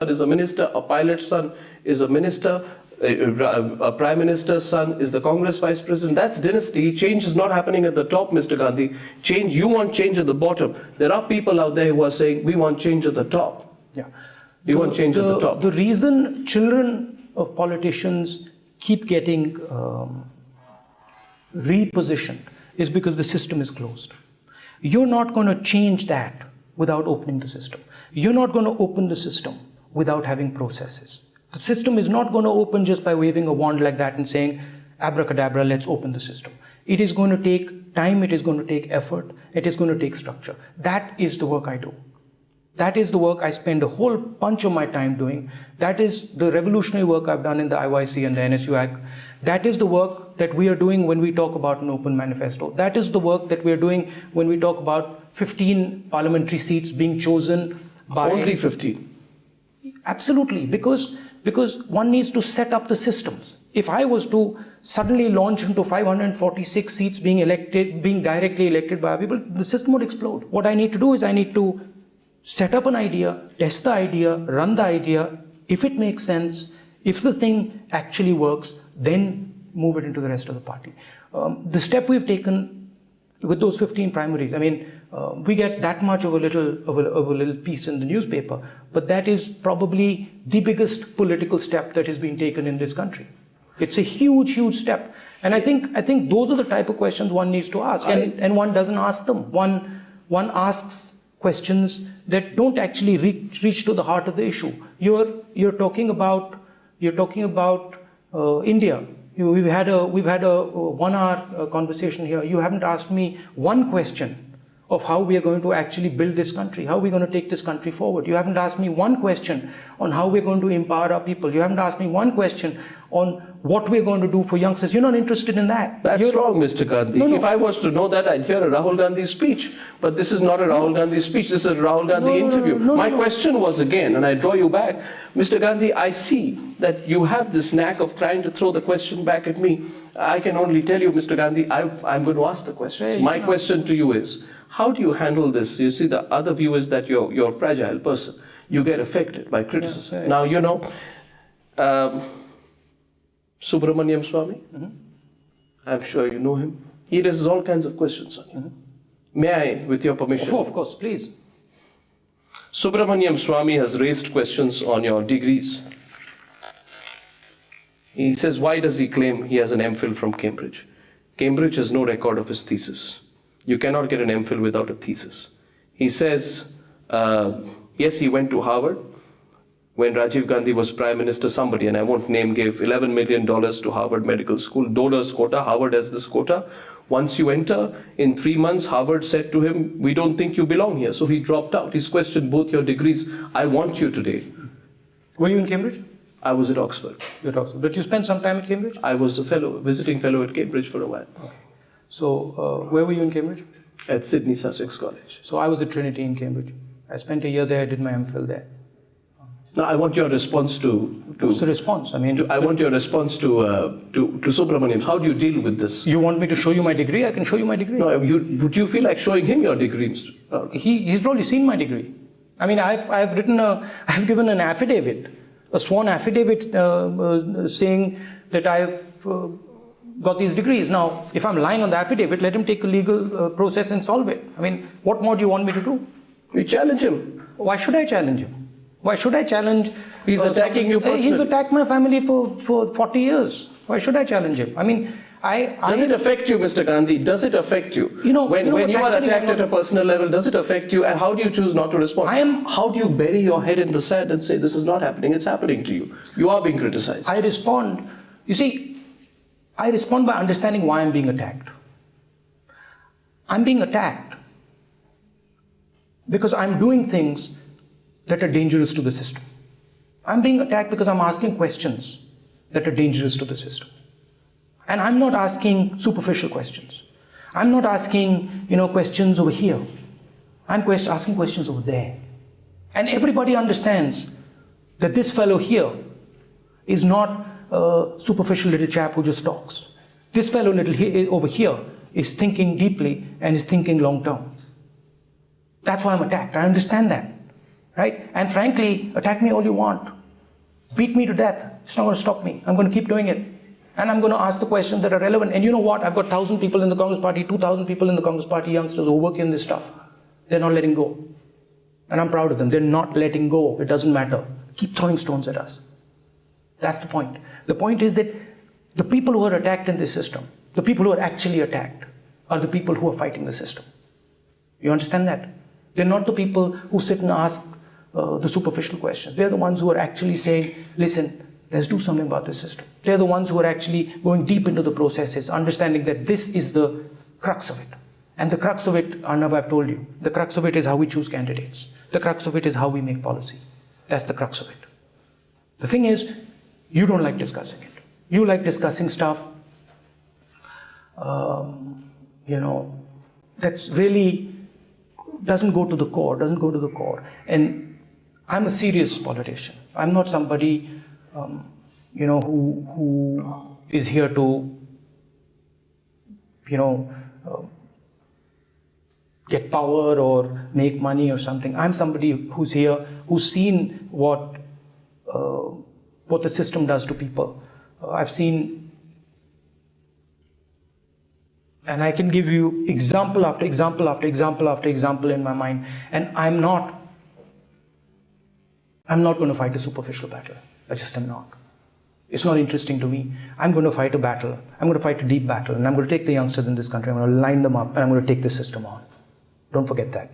is a minister, a pilot's son is a minister, a prime minister's son is the Congress vice president. That's dynasty. Change is not happening at the top, Mr. Gandhi. Change, you want change at the bottom. There are people out there who are saying, we want change at the top. Yeah. You want change at the top. The reason children of politicians keep getting repositioned is because the system is closed. You're not going to change that without opening the system. You're not going to open the system without having processes. The system is not going to open just by waving a wand like that and saying, abracadabra, let's open the system. It is going to take time, it is going to take effort, it is going to take structure. That is the work I do. That is the work I spend a whole bunch of my time doing. That is the revolutionary work I've done in the IYC and the NSUAC. That is the work that we are doing when we talk about an open manifesto. That is the work that we are doing when we talk about 15 parliamentary seats being chosen by... Only 15? Absolutely, because one needs to set up the systems. If I was to suddenly launch into 546 seats being directly elected by people, the system would explode. What I need to do is I need to set up an idea, test the idea, run the idea. If it makes sense, if the thing actually works, then move it into the rest of the party. The step we've taken with those 15 primaries, I mean, we get that much of a little piece in the newspaper, but that is probably the biggest political step that has been taken in this country. It's a huge, huge step. And I think those are the type of questions one needs to ask, and one doesn't ask them. One asks questions that don't actually reach to the heart of the issue. You're talking about India. We've had a 1 hour conversation here. You haven't asked me one question of how we are going to actually build this country, how we're going to take this country forward. You haven't asked me one question on how we're going to empower our people. You haven't asked me one question on what we're going to do for youngsters. You're not interested in that. That's wrong, Mr. Gandhi. No. If I was to know that, I'd hear a Rahul Gandhi speech. But this is not a Rahul Gandhi speech, this is a Rahul Gandhi interview. My question was again, and I draw you back, Mr. Gandhi, I see that you have this knack of trying to throw the question back at me. I can only tell you, Mr. Gandhi, I'm going to ask the questions. My question to you is, how do you handle this? You see, the other view is that you're a fragile person. You get affected by criticism. Now, you know, Subramaniam Swami, I'm sure you know him. He raises all kinds of questions on you. May I, with your permission? Of course, please. Subramaniam Swami has raised questions on your degrees. He says, why does he claim he has an MPhil from Cambridge? Cambridge has no record of his thesis. You cannot get an MPhil without a thesis. He says, yes, he went to Harvard. When Rajiv Gandhi was Prime Minister, somebody, and I won't name, gave $11 million to Harvard Medical School. Donors quota, Harvard has this quota. Once you enter, in 3 months, Harvard said to him, we don't think you belong here. So he dropped out. He's questioned both your degrees. I want you today. Were you in Cambridge? I was at Oxford. You're at Oxford. But you spent some time at Cambridge? I was a visiting fellow at Cambridge for a while. Okay. So, where were you in Cambridge? At Sydney Sussex College. So I was at Trinity in Cambridge. I spent a year there, did my MPhil there. Now I want your response to What's the response? I mean, I want your response to Subramaniam. How do you deal with this? You want me to show you my degree? I can show you my degree. No, would you feel like showing him your degree? He's probably seen my degree. I mean, I've given an affidavit, a sworn affidavit saying that I've got these degrees. Now, if I'm lying on the affidavit, let him take a legal process and solve it. I mean, what more do you want me to do? We challenge him. Why should I challenge him? Why should I challenge? He's attacking you personally. He's attacked my family for 40 years. Why should I challenge him? I mean, Does it affect you, Mr. Gandhi? Does it affect you? When you are attacked at a personal level, does it affect you? And how do you choose not to respond? How do you bury your head in the sand and say, this is not happening, it's happening to you? You are being criticized. I respond. You see, I respond by understanding why I'm being attacked. I'm being attacked because I'm doing things that are dangerous to the system. I'm being attacked because I'm asking questions that are dangerous to the system. And I'm not asking superficial questions. I'm not asking, questions over here. I'm asking questions over there. And everybody understands that this fellow here is not a superficial little chap who just talks. This fellow over here is thinking deeply and is thinking long term. That's why I'm attacked. I understand that. right? And frankly, attack me all you want. Beat me to death. It's not going to stop me. I'm going to keep doing it. And I'm going to ask the questions that are relevant. And you know what? I've got 1,000 people in the Congress Party, 2,000 people in the Congress Party, youngsters who work in this stuff. They're not letting go. And I'm proud of them. They're not letting go. It doesn't matter. Keep throwing stones at us. That's the point. The point is that the people who are attacked in this system, the people who are actually attacked, are the people who are fighting the system. You understand that? They're not the people who sit and ask the superficial questions. They're the ones who are actually saying, listen, let's do something about this system. They're the ones who are actually going deep into the processes, understanding that this is the crux of it. And the crux of it, Arnab, I've told you, the crux of it is how we choose candidates. The crux of it is how we make policy. That's the crux of it. The thing is, you don't like discussing it. You like discussing stuff, that's really doesn't go to the core, And I'm a serious politician. I'm not somebody, who is here to, get power or make money or something. I'm somebody who's here, who's seen what the system does to people. I've seen, and I can give you example after example after example after example in my mind. And I'm not going to fight a superficial battle. I just am not. It's not interesting to me. I'm going to fight a battle. I'm going to fight a deep battle. And I'm going to take the youngsters in this country. I'm going to line them up and I'm going to take the system on. Don't forget that.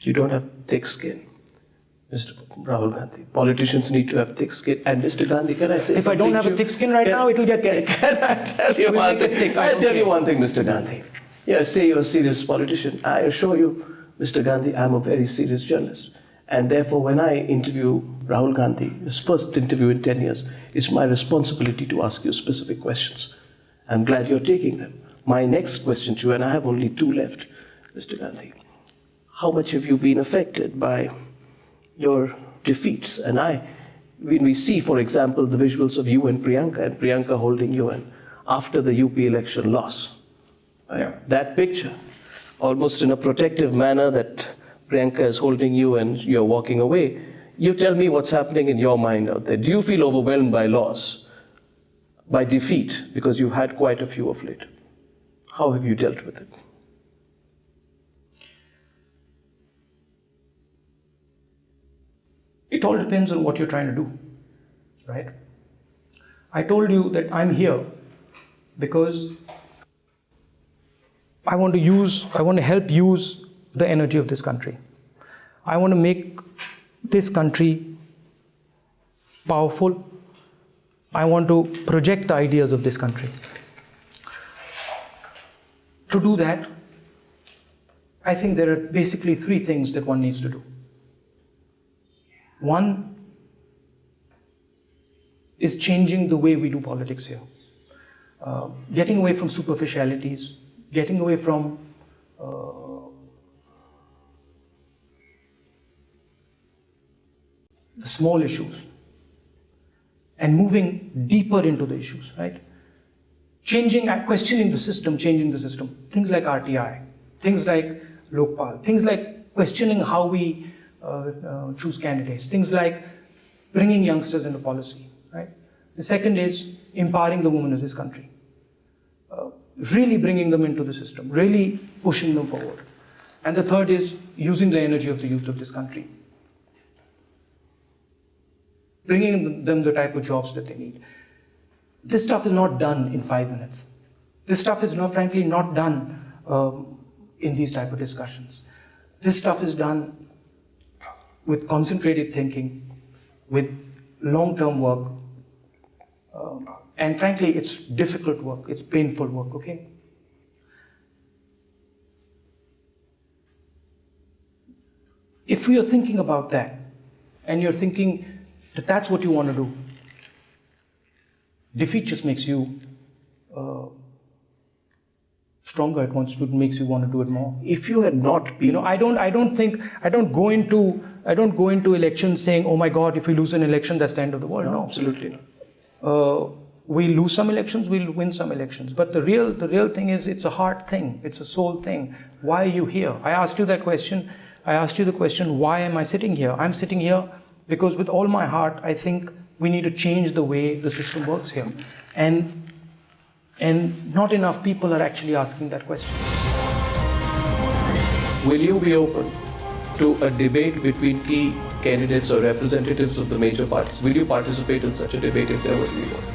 You don't have thick skin, Mr. Rahul Gandhi. Politicians need to have thick skin. And Mr. Gandhi, can I say if I don't have a thick skin right now, it'll get thick. Can I tell you one thing? I'll tell you one thing, Mr. Gandhi. Yeah, say you're a serious politician. I assure you, Mr. Gandhi, I'm a very serious journalist. And therefore, when I interview Rahul Gandhi, his first interview in 10 years, it's my responsibility to ask you specific questions. I'm glad you're taking them. My next question to you, and I have only 2 left, Mr. Gandhi. How much have you been affected by your defeats? And when we see, for example, the visuals of you and Priyanka holding you in after the UP election loss, that picture, almost in a protective manner that Priyanka is holding you and you're walking away, you tell me what's happening in your mind out there. Do you feel overwhelmed by loss, by defeat, because you've had quite a few of late? How have you dealt with it? It all depends on what you're trying to do, right? I told you that I'm here because I want to help use the energy of this country. I want to make this country powerful. I want to project the ideas of this country. To do that, I think there are basically 3 things that one needs to do. One is changing the way we do politics here. Getting away from superficialities, getting away from the small issues and moving deeper into the issues, right? Questioning the system, changing the system. Things like RTI, things like Lokpal, things like questioning how we choose candidates, things like bringing youngsters into policy, right? The second is empowering the women of this country, really bringing them into the system, really pushing them forward. And the third is using the energy of the youth of this country, bringing them the type of jobs that they need. This stuff is not done in 5 minutes. This stuff is frankly not done in these type of discussions. This stuff is done with concentrated thinking, with long-term work, and frankly, it's difficult work, it's painful work, okay? If you're thinking about that, and you're thinking that that's what you want to do, defeat just makes you stronger. It makes you want to do it more. If you had not been, I don't go into elections saying, oh my God, if we lose an election, that's the end of the world. No, absolutely not. We lose some elections, we'll win some elections. But the real thing is, it's a heart thing, it's a soul thing. Why are you here? I asked you that question I asked you the question, why am I sitting here? I'm sitting here because with all my heart, I think we need to change the way the system works here. And not enough people are actually asking that question. Will you be open to a debate between key candidates or representatives of the major parties? Will you participate in such a debate if there were to be one?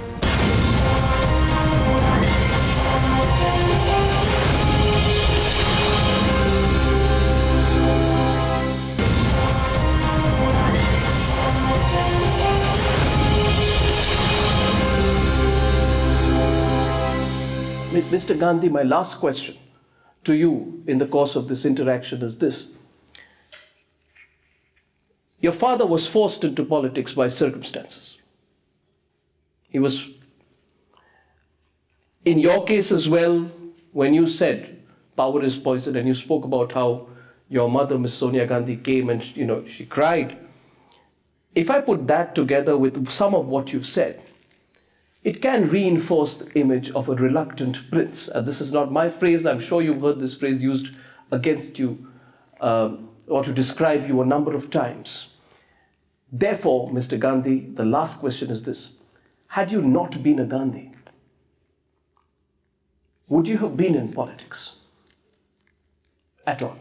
Mr. Gandhi, my last question to you in the course of this interaction is this. Your father was forced into politics by circumstances. He was, in your case as well, when you said power is poison and you spoke about how your mother, Miss Sonia Gandhi, came and she cried. If I put that together with some of what you've said, it can reinforce the image of a reluctant prince. And this is not my phrase. I'm sure you've heard this phrase used against you or to describe you a number of times. Therefore, Mr. Gandhi, the last question is this. Had you not been a Gandhi, would you have been in politics at all?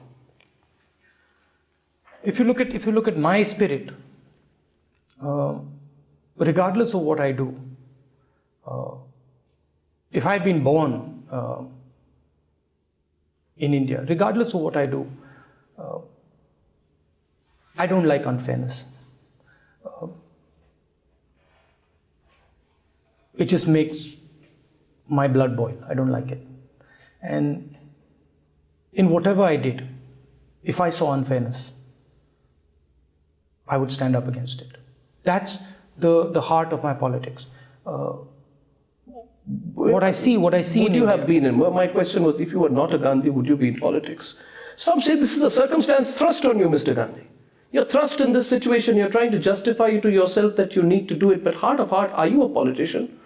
If you look at my spirit, regardless of what I do, if I had been born in India, regardless of what I do, I don't like unfairness. It just makes my blood boil. I don't like it. And in whatever I did, if I saw unfairness, I would stand up against it. That's the heart of my politics. What I see would in you India, have been in? My question was, if you were not a Gandhi, would you be in politics? Some say this is a circumstance thrust on you, Mr. Gandhi. You're thrust in this situation. You're trying to justify to yourself that you need to do it. But heart of heart, are you a politician?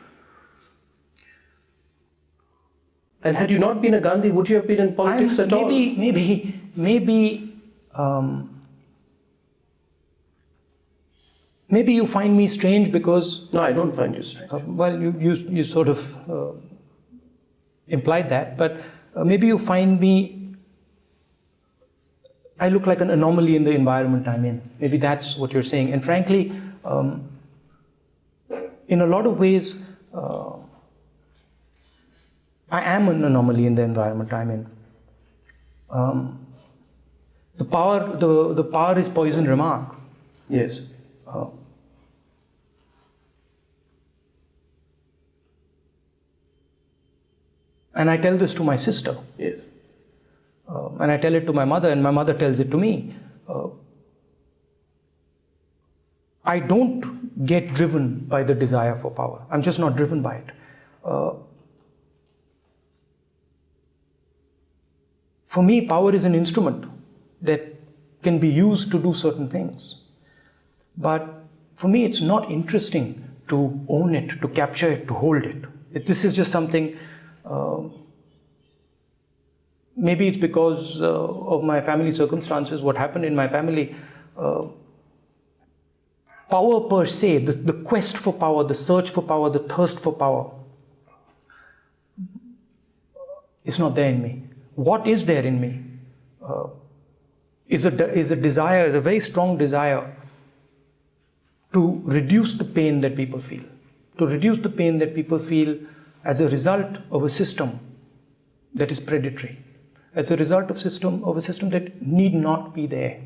And had you not been a Gandhi, would you have been in politics at all? Maybe you find me strange because... No, I don't find you strange. Well, you sort of implied that, but maybe you find me... I look like an anomaly in the environment I'm in. Maybe that's what you're saying. And frankly, in a lot of ways, I am an anomaly in the environment I'm in. The power is poison remark. Yes. And I tell this to my sister. Yes. And I tell it to my mother, and my mother tells it to me. I don't get driven by the desire for power. I'm just not driven by it. For me, power is an instrument that can be used to do certain things. But for me, it's not interesting to own it, to capture it, to hold it. This is just something... maybe it's because of my family circumstances, what happened in my family. Power per se, the quest for power, the search for power, the thirst for power, is not there in me. What is there in me is a desire, is a very strong desire to reduce the pain that people feel. To reduce the pain that people feel as a result of a system that is predatory. As a result of a system that need not be there.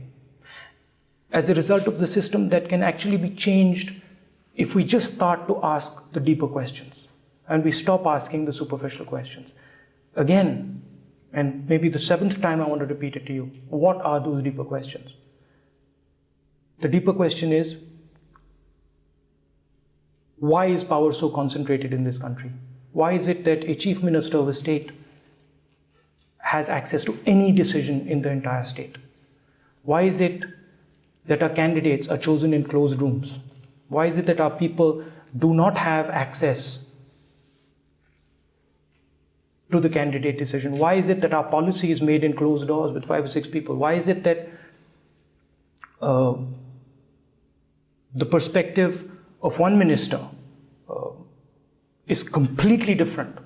As a result of the system that can actually be changed if we just start to ask the deeper questions and we stop asking the superficial questions. Again, and maybe the 7th time I want to repeat it to you, what are those deeper questions? The deeper question is, why is power so concentrated in this country? Why is it that a chief minister of a state has access to any decision in the entire state? Why is it that our candidates are chosen in closed rooms? Why is it that our people do not have access to the candidate decision? Why is it that our policy is made in closed doors with 5 or 6 people? Why is it that the perspective of one minister is completely different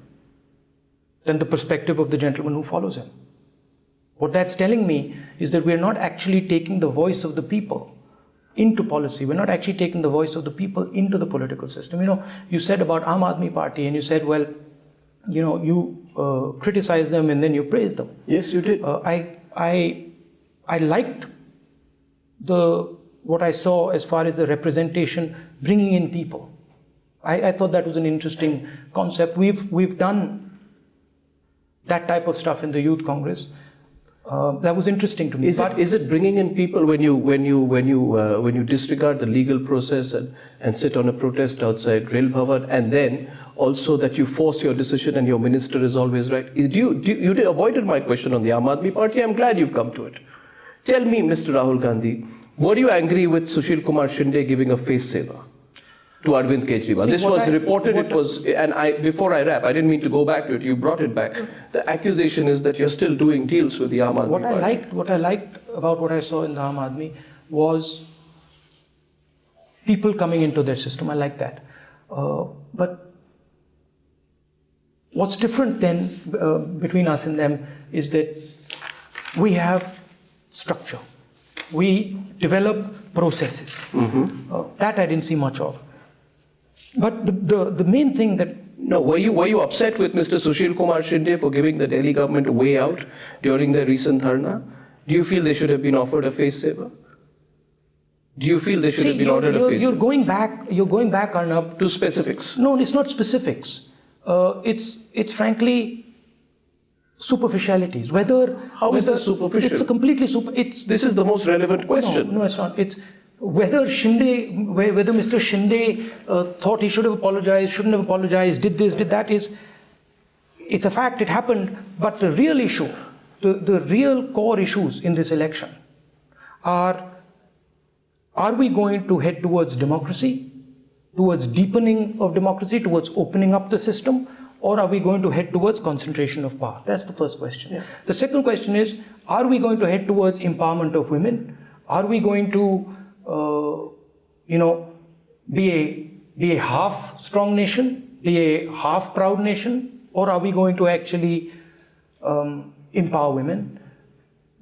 than the perspective of the gentleman who follows him. What that's telling me is that we're not actually taking the voice of the people into policy. We're not actually taking the voice of the people into the political system. You said about Aam Aadmi Party, and you said, well, you criticize them and then you praise them. Yes, you did. I liked what I saw as far as the representation, bringing in people. I thought that was an interesting concept. We've done that type of stuff in the Youth Congress. That was interesting to me. Is it bringing in people when you disregard the legal process and sit on a protest outside Rail Bhavan, and then also that you force your decision and your minister is always right? You avoided my question on the Aam Aadmi Party. I'm glad you've come to it. Tell me, Mr. Rahul Gandhi, were you angry with Sushil Kumar Shinde giving a face saver to Arvind Kejriwal? This was reported. Before I wrap, I didn't mean to go back to it. You brought it back. The accusation is that you're still doing deals with the Aam Aadmi Party. What I liked about what I saw in the Aam Aadmi was people coming into their system. I like that. But what's different then between us and them is that we have structure. We develop processes. That I didn't see much of. But the main thing that... No, were you upset with Mr. Sushil Kumar Shinde for giving the Delhi government a way out during the recent dharna? Do you feel they should have been offered a face saver? Do you feel they should have been ordered a face saver? You're going back, Arnab. To specifics. No, it's not specifics. It's frankly superficialities. How is this superficial? It's a completely This is the most relevant question. No, it's not. It's whether Mr. Shinde thought he should have apologized, shouldn't have apologized, did this, did that, it's a fact, it happened. But the real issue, the real core issues in this election are we going to head towards democracy, towards deepening of democracy, towards opening up the system, or are we going to head towards concentration of power? That's the first question. Yeah. The second question is, are we going to head towards empowerment of women? Are we going to be a half strong nation, be a half proud nation, or are we going to actually empower women?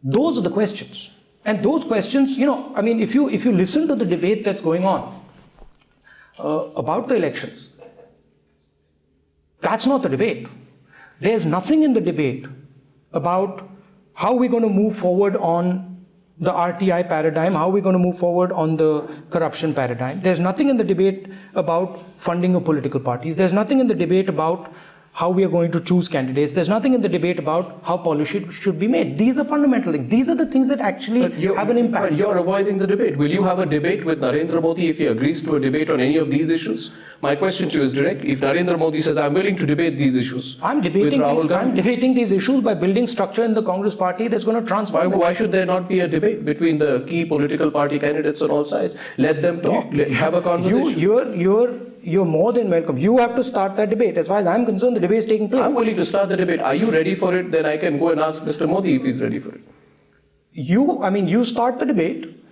Those are the questions. And those questions, if you listen to the debate that's going on about the elections, that's not the debate. There's nothing in the debate about how we're going to move forward on the RTI paradigm, how we're going to move forward on the corruption paradigm. There's nothing in the debate about funding of political parties. There's nothing in the debate about how we are going to choose candidates. There's nothing in the debate about how policy should be made. These are fundamental things. These are the things that actually have an impact. But you're avoiding the debate. Will you have a debate with Narendra Modi if he agrees to a debate on any of these issues? My question to you is direct. If Narendra Modi says, I'm willing to debate these issues, I'm debating these issues by building structure in the Congress party that's going to transform. Why should there not be a debate between the key political party candidates on all sides? Let them talk. Have a conversation. You're more than welcome. You have to start that debate. As far as I'm concerned, the debate is taking place. I'm willing to start the debate. Are you ready for it? Then I can go and ask Mr. Modi if he's ready for it. You start the debate,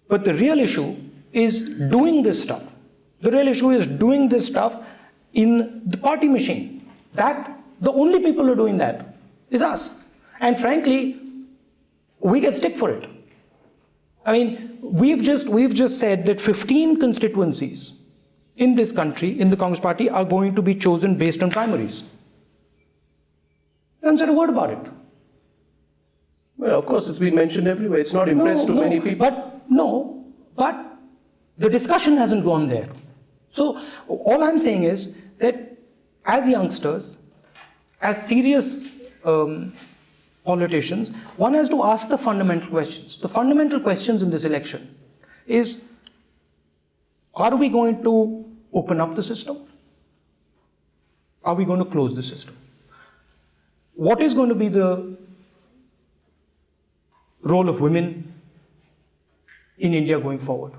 but the real issue is doing this stuff. The real issue is doing this stuff in the party machine. The only people who are doing that is us. And frankly, we get stick for it. We've just said that 15 constituencies in this country, in the Congress party, are going to be chosen based on primaries. I haven't said a word about it. Well, of course, it's been mentioned everywhere. It's not impressed to many people. But the discussion hasn't gone there. So all I'm saying is that as youngsters, as serious politicians, one has to ask the fundamental questions. The fundamental questions in this election is, are we going to open up the system? Are we going to close the system? What is going to be the role of women in India going forward?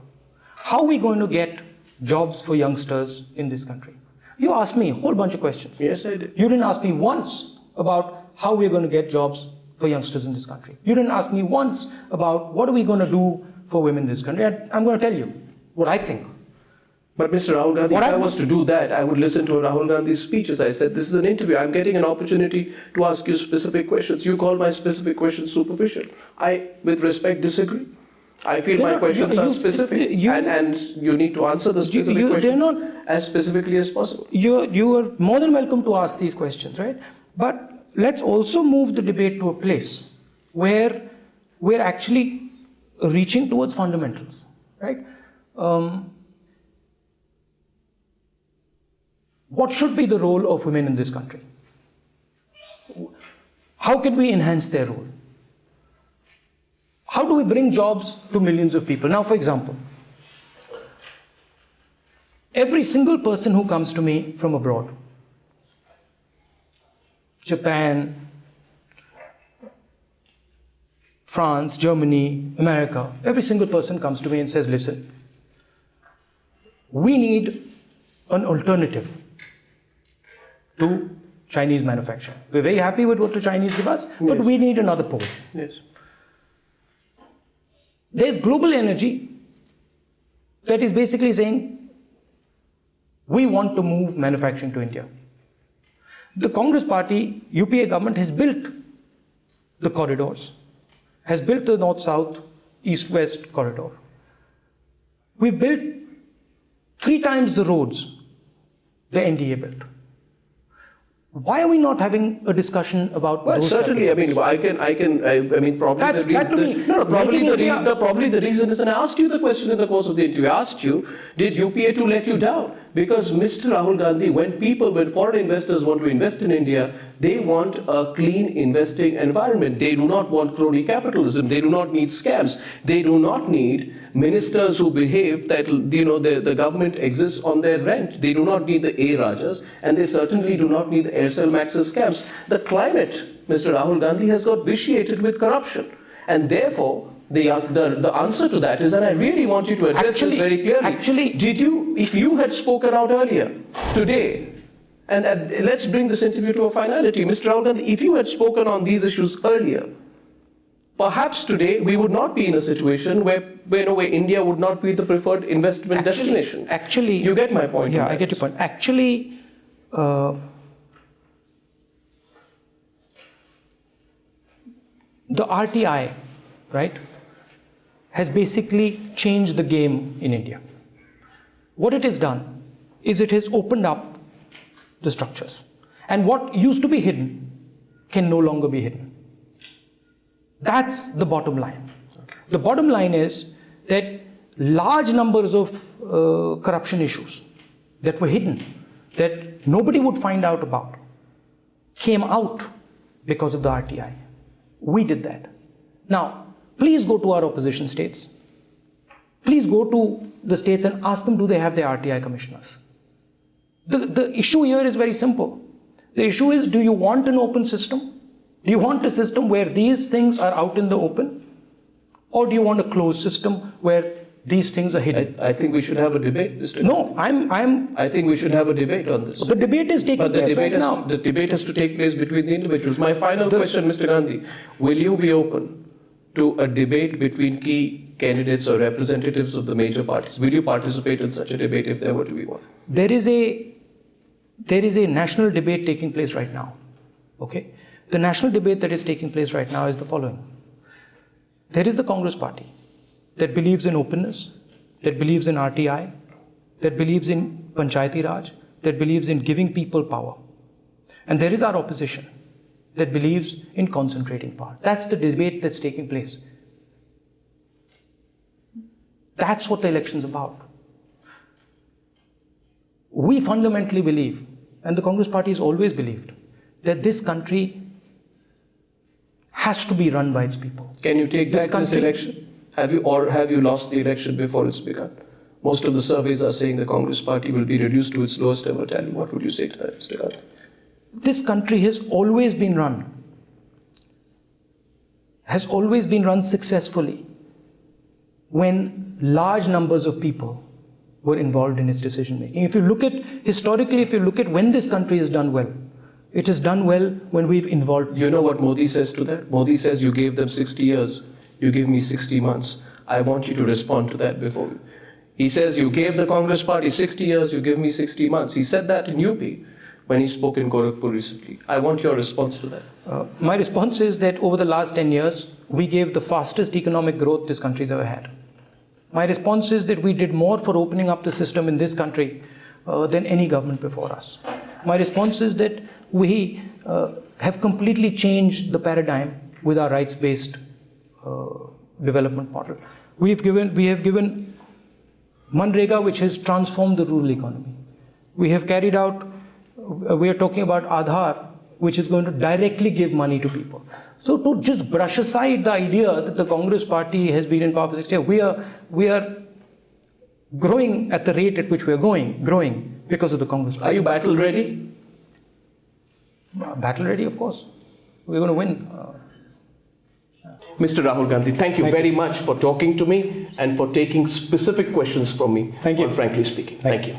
How are we going to get jobs for youngsters in this country? You asked me a whole bunch of questions. Yes, I did. You didn't ask me once about how we're going to get jobs for youngsters in this country. You didn't ask me once about what are we going to do for women in this country. I'm going to tell you what I think. But Mr. Rahul Gandhi, if I was to do that, I would listen to Rahul Gandhi's speeches. I said, this is an interview. I'm getting an opportunity to ask you specific questions. You call my specific questions superficial. I, with respect, disagree. I feel my questions are specific, and you need to answer the specific questions as specifically as possible. You are more than welcome to ask these questions, right? But let's also move the debate to a place where we're actually reaching towards fundamentals, right? What should be the role of women in this country? How can we enhance their role? How do we bring jobs to millions of people? Now, for example, every single person who comes to me from abroad, Japan, France, Germany, America, every single person comes to me and says, listen, we need an alternative to Chinese manufacturing. We're very happy with what the Chinese give us, but we need another pole. Yes. There's global energy that is basically saying, we want to move manufacturing to India. The Congress party, UPA government has built the corridors, has built the north-south, east-west corridor. We built 3 times the roads the NDA built. Why are we not having a discussion about those certainly, I mean, probably the reason is, and I asked you the question in the course of the interview, I asked you, did UPA 2 let you down? Because Mr. Rahul Gandhi, when foreign investors want to invest in India, they want a clean investing environment. They do not want crony capitalism. They do not need scams. They do not need ministers who behave that, the government exists on their rent. They do not need the A Rajas, and they certainly do not need the Aircel Maxis scams. The climate, Mr. Rahul Gandhi, has got vitiated with corruption. And therefore, the answer to that is, and I really want you to address this very clearly. If you had spoken out earlier, today, and let's bring this interview to a finality, Mr. Rahul Gandhi, if you had spoken on these issues earlier, perhaps today we would not be in a situation where India would not be the preferred investment destination. Actually, you get my point. Yeah, I get your point. Actually, the RTI, right, has basically changed the game in India. What it has done is it has opened up the structures. And what used to be hidden can no longer be hidden. That's the bottom line. Okay. The bottom line is that large numbers of corruption issues that were hidden, that nobody would find out about, came out because of the RTI. We did that. Now, please go to our opposition states. Please go to the states and ask them, do they have their RTI commissioners? The issue here is very simple. The issue is, do you want an open system? Do you want a system where these things are out in the open? Or do you want a closed system where these things are hidden? I think we should have a debate, Mr. No, I think we should have a debate on this. The debate is taking place right now. The debate has to take place between the individuals. My final question, Mr. Gandhi, will you be open to a debate between key candidates or representatives of the major parties? Will you participate in such a debate if there were to be one? There is a national debate taking place right now. Okay? The national debate that is taking place right now is the following. There is the Congress party that believes in openness, that believes in RTI, that believes in Panchayati Raj, that believes in giving people power. And there is our opposition that believes in concentrating power. That's the debate that's taking place. That's what the election's about. We fundamentally believe, and the Congress party has always believed, that this country has to be run by its people. Can you take back this election? Have you lost the election before it's begun? Most of the surveys are saying the Congress party will be reduced to its lowest ever tally. What would you say to that, Mr. Gandhi? This country has always been run successfully when large numbers of people were involved in its decision making. If you look at when this country has done well, it has done well when we've involved. You know what Modi says to that? Modi says, you gave them 60 years, you give me 60 months. I want you to respond to that before. He says, you gave the Congress party 60 years, you give me 60 months. He said that in UP when he spoke in Gorakhpur recently. I want your response to that. My response is that over the last 10 years, we gave the fastest economic growth this country's ever had. My response is that we did more for opening up the system in this country than any government before us. My response is that we have completely changed the paradigm with our rights-based development model. We have given Manrega, which has transformed the rural economy. We have carried out, we are talking about Aadhaar, which is going to directly give money to people. So to just brush aside the idea that the Congress party has been in power for 60 years, we are growing at the rate at which we are growing because of the Congress party. Are you battle ready? Battle ready, of course. We're going to win. Mr. Rahul Gandhi, thank you very much for talking to me and for taking specific questions from me. Thank you. Frankly speaking. Thank you.